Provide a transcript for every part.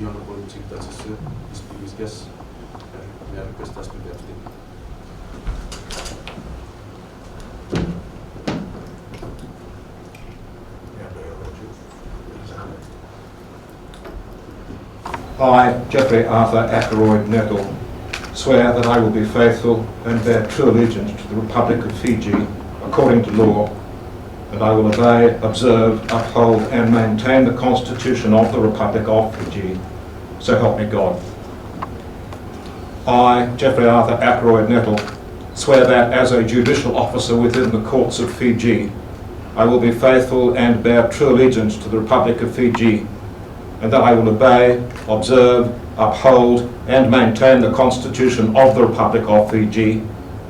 the Honourable Chief Justice, distinguished guests, may I request us to be abstained. I, Geoffrey Arthur Ackroyd Nettle, swear that I will be faithful and bear true allegiance to the Republic of Fiji according to law, and I will obey, observe, uphold and maintain the Constitution of the Republic of Fiji, so help me God. I, Geoffrey Arthur Ackroyd Nettle, swear that as a judicial officer within the courts of Fiji, I will be faithful and bear true allegiance to the Republic of Fiji, and that I will obey, observe, uphold and maintain the Constitution of the Republic of Fiji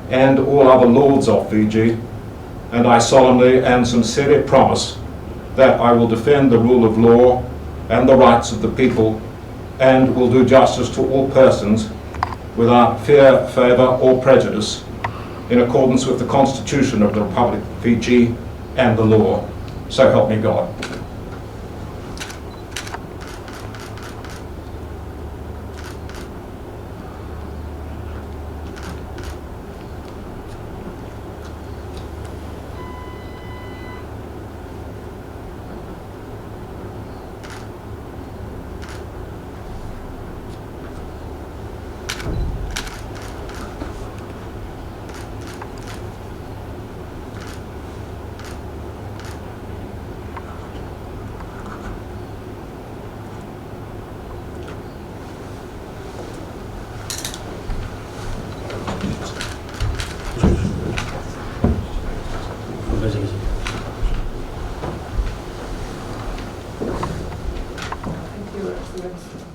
and all other laws of Fiji, and I solemnly and sincerely promise that I will defend the rule of law and the rights of the people and will do justice to all persons without fear, favour or prejudice, in accordance with the Constitution of the Republic of Fiji and the law. So help me God. Thank you, Excellency.